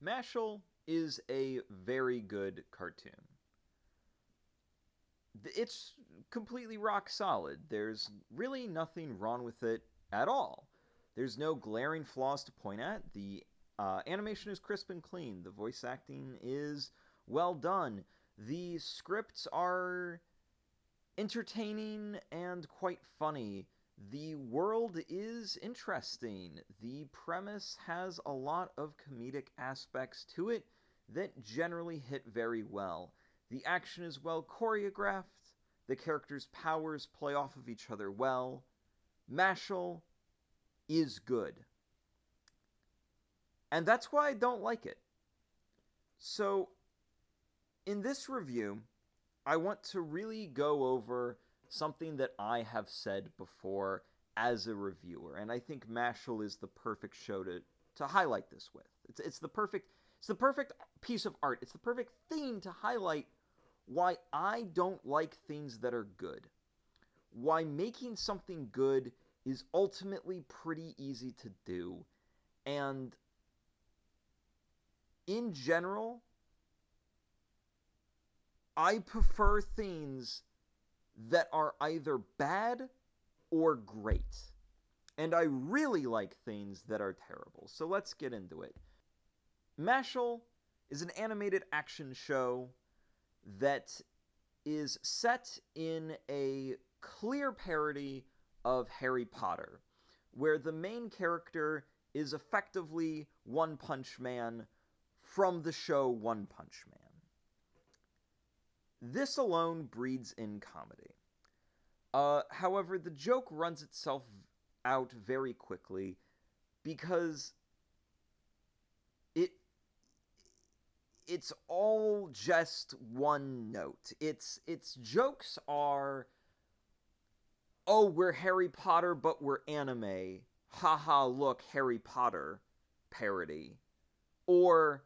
Mashle is a very good cartoon. It's completely rock solid. There's really nothing wrong with it at all. There's no glaring flaws to point at. The animation is crisp and clean. The voice acting is well done. The scripts are entertaining and quite funny. The world is interesting. The premise has a lot of comedic aspects to it that generally hit very well. The action is well choreographed. The characters' powers play off of each other well. Mashle is good. And that's why I don't like it. So, in this review, I want to really go over something that I have said before as a reviewer, and I think Mashle is the perfect show to highlight this with. It's the perfect piece of art. It's the perfect thing to highlight why I don't like things that are good. Why making something good is ultimately pretty easy to do, and in general, I prefer things that are either bad or great. And I really like things that are terrible. So let's get into it. Mashle is an animated action show that is set in a clear parody of Harry Potter, where the main character is effectively One Punch Man from the show One Punch Man. This alone breeds in comedy. However, the joke runs itself out very quickly because it it's all just one note. Its jokes are, oh, we're Harry Potter but we're anime. Haha, look, Harry Potter parody. Or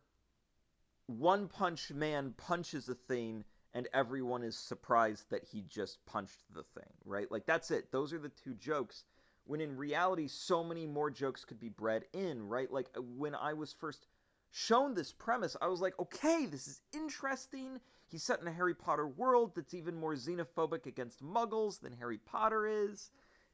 One Punch Man punches a thing and everyone is surprised that he just punched the thing, right? Like, that's it. Those are the two jokes. When in reality, so many more jokes could be bred in, right? Like, when I was first shown this premise, I was like, okay, this is interesting. He's set in a Harry Potter world that's even more xenophobic against muggles than Harry Potter is.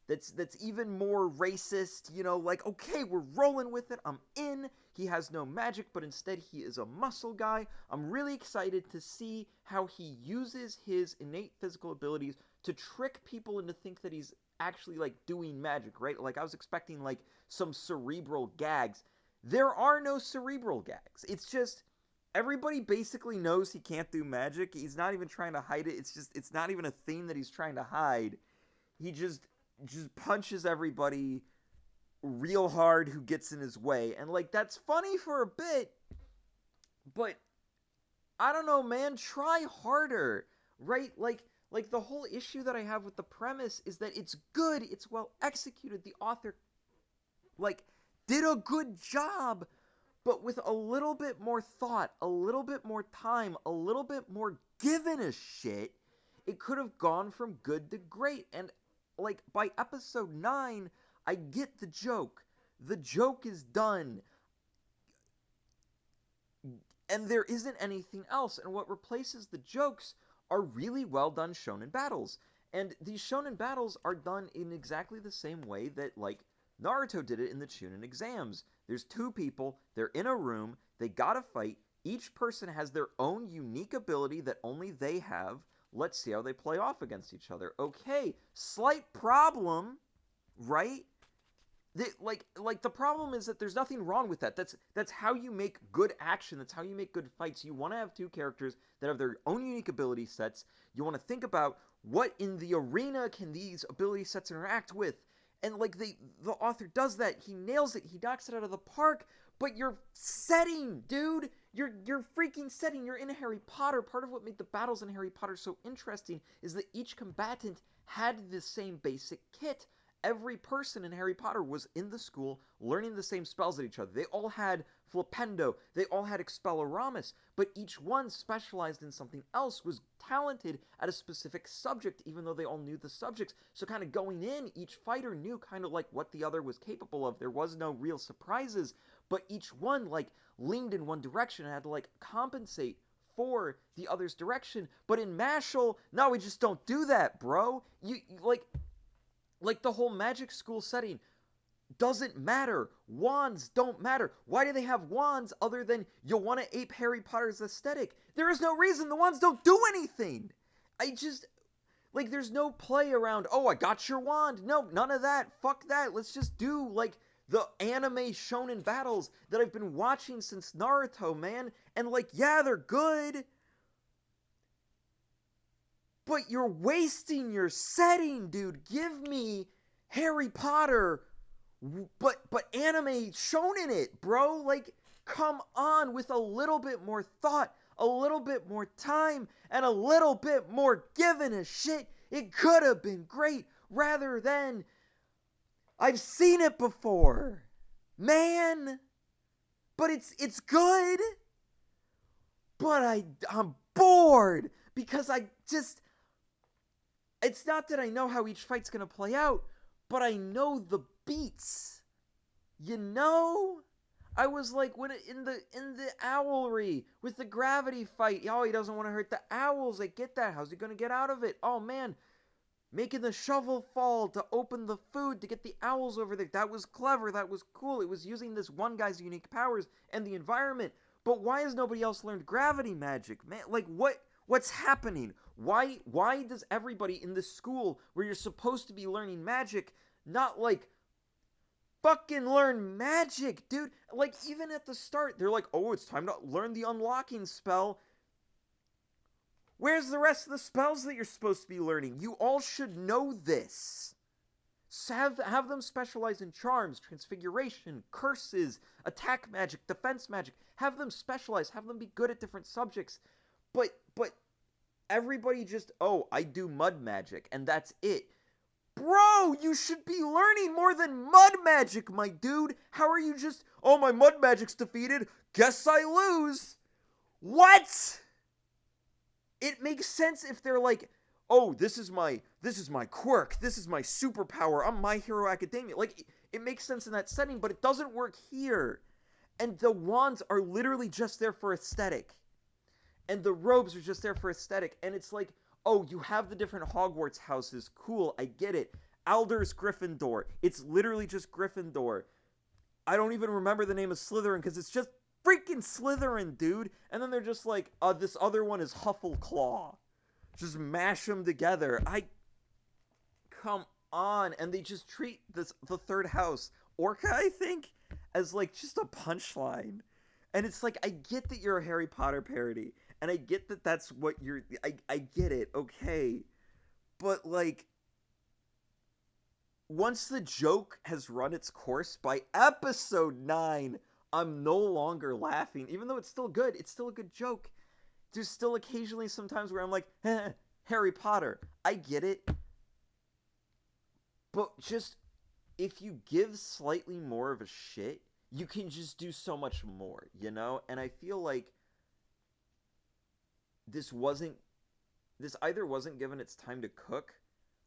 That's even more racist, like, okay, we're rolling with it. I'm in. He has no magic, but instead he is a muscle guy. I'm really excited to see how he uses his innate physical abilities to trick people into think that he's actually like doing magic, right? Like, I was expecting like some cerebral gags. There are no cerebral gags. It's just everybody basically knows he can't do magic. He's not even trying to hide it. It's not even a thing that he's trying to hide. He just punches everybody real hard who gets in his way. And like, that's funny for a bit, but I don't know, man, try harder. Right? Like the whole issue that I have with the premise is that it's good, it's well executed. The author like did a good job, but with a little bit more thought, a little bit more time, a little bit more given a shit, it could have gone from good to great. And like, by episode 9, I get the joke. The joke is done. And there isn't anything else. And what replaces the jokes are really well done shonen battles. And these shonen battles are done in exactly the same way that, like, Naruto did it in the Chunin exams. There's two people, they're in a room, they gotta fight. Each person has their own unique ability that only they have. Let's see how they play off against each other. Okay, slight problem, right? Like the problem is that there's nothing wrong with that. That's how you make good action. That's how you make good fights. You want to have two characters that have their own unique ability sets. You want to think about what in the arena can these ability sets interact with. And like, the author does that. He nails it. He knocks it out of the park. But your setting, dude, your freaking setting. You're in Harry Potter. Part of what made the battles in Harry Potter so interesting is that each combatant had the same basic kit. Every person in Harry Potter was in the school learning the same spells as each other. They all had Flipendo, they all had Expelliarmus, but each one specialized in something else, was talented at a specific subject, even though they all knew the subjects. So kind of going in, each fighter knew kind of like what the other was capable of. There was no real surprises, but each one, like, leaned in one direction and had to, like, compensate for the other's direction. But in Mashle, no, we just don't do that, bro. Like the whole magic school setting doesn't matter. Wands don't matter. Why do they have wands other than you want to ape Harry Potter's aesthetic? There is no reason. The wands don't do anything. I just, like, there's no play around, oh, I got your wand. No, none of that. Fuck that. Let's just do, like, the anime shonen battles that I've been watching since Naruto, man. And, like, yeah, they're good, but you're wasting your setting, dude. Give me Harry Potter, but anime shown in it, bro. Like, come on, with a little bit more thought, a little bit more time, and a little bit more giving a shit. It could have been great, rather than, I've seen it before, man. But it's good. But I'm bored because it's not that I know how each fight's gonna play out, but I know the beats. You know? I was like, when in the owlry with the gravity fight, oh, he doesn't want to hurt the owls. I get that. How's he gonna get out of it? Oh man, making the shovel fall to open the food to get the owls over there. That was clever. That was cool. It was using this one guy's unique powers and the environment. But why has nobody else learned gravity magic, man? Like, what's happening? Why does everybody in this school where you're supposed to be learning magic not, like, fucking learn magic, dude? Like, even at the start, they're like, oh, it's time to learn the unlocking spell. Where's the rest of the spells that you're supposed to be learning? You all should know this. Have them specialize in charms, transfiguration, curses, attack magic, defense magic. Have them specialize. Have them be good at different subjects. But everybody just, oh, I do mud magic, and that's it. Bro, you should be learning more than mud magic, my dude. How are you just, oh, my mud magic's defeated, guess I lose? What? It makes sense if they're like, oh, this is my quirk, this is my superpower, I'm My Hero Academia. Like, it makes sense in that setting, but it doesn't work here. And the wands are literally just there for aesthetic. And the robes are just there for aesthetic. And it's like, oh, you have the different Hogwarts houses. Cool, I get it. Alder's Gryffindor. It's literally just Gryffindor. I don't even remember the name of Slytherin because it's just freaking Slytherin, dude. And then they're just like, this other one is Huffleclaw. Just mash them together. Come on. And they just treat the third house, Orca, I think, as, like, just a punchline. And it's like, I get that you're a Harry Potter parody. And I get that that's what you're... I get it, okay. But, like, once the joke has run its course by episode 9, I'm no longer laughing. Even though it's still good, it's still a good joke. There's still occasionally sometimes where I'm like, Harry Potter. I get it. But just, if you give slightly more of a shit, you can just do so much more, you know? And I feel like this either wasn't given its time to cook,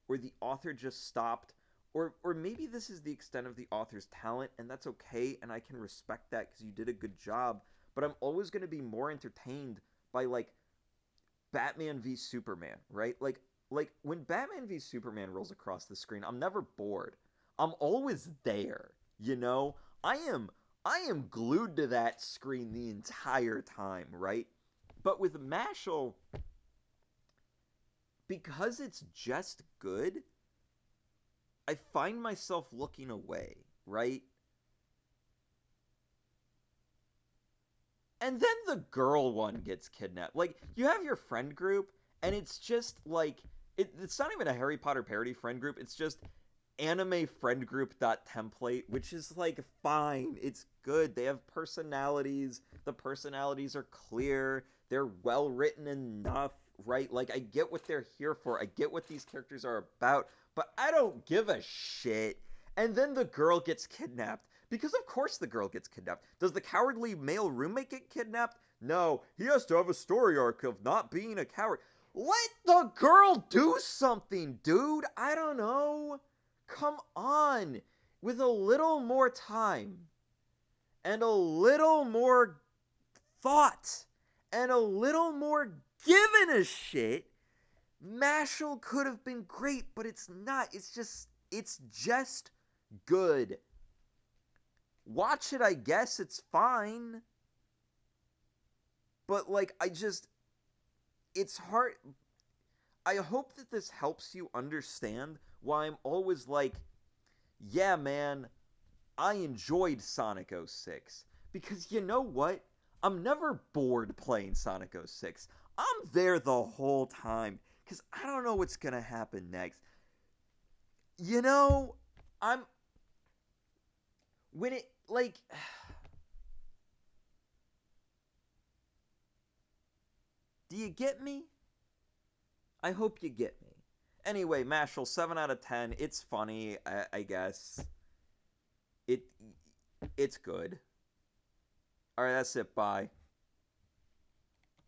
or the author just stopped, or maybe this is the extent of the author's talent, and that's okay, and I can respect that because you did a good job, but I'm always going to be more entertained by, like, Batman v Superman, right? Like when Batman v Superman rolls across the screen, I'm never bored. I'm always there, you know? I am glued to that screen the entire time, right? But with Mashle, because it's just good, I find myself looking away, right? And then the girl one gets kidnapped. Like, you have your friend group, and it's just, like, it's not even a Harry Potter parody friend group, it's just anime friend group.template, which is, like, fine. It's good. They have personalities. The personalities are clear. They're well written enough, right? Like, I get what they're here for. I get what these characters are about, but I don't give a shit. And then the girl gets kidnapped. Because of course the girl gets kidnapped. Does the cowardly male roommate get kidnapped? No, he has to have a story arc of not being a coward. Let the girl do something, dude. I don't know. Come on. With a little more time. and a little more thought and a little more giving a shit, Mashle could have been great, but it's not. It's just good. Watch it, I guess. It's fine. But, like, it's hard. I hope that this helps you understand why I'm always like, yeah, man, I enjoyed Sonic 06. Because you know what? I'm never bored playing Sonic 06. I'm there the whole time. Because I don't know what's going to happen next. You know, I'm. When it, like. Do you get me? I hope you get me. Anyway, Mashle, 7 out of 10. It's funny, I guess. It, it's good. Alright, that's it. Bye.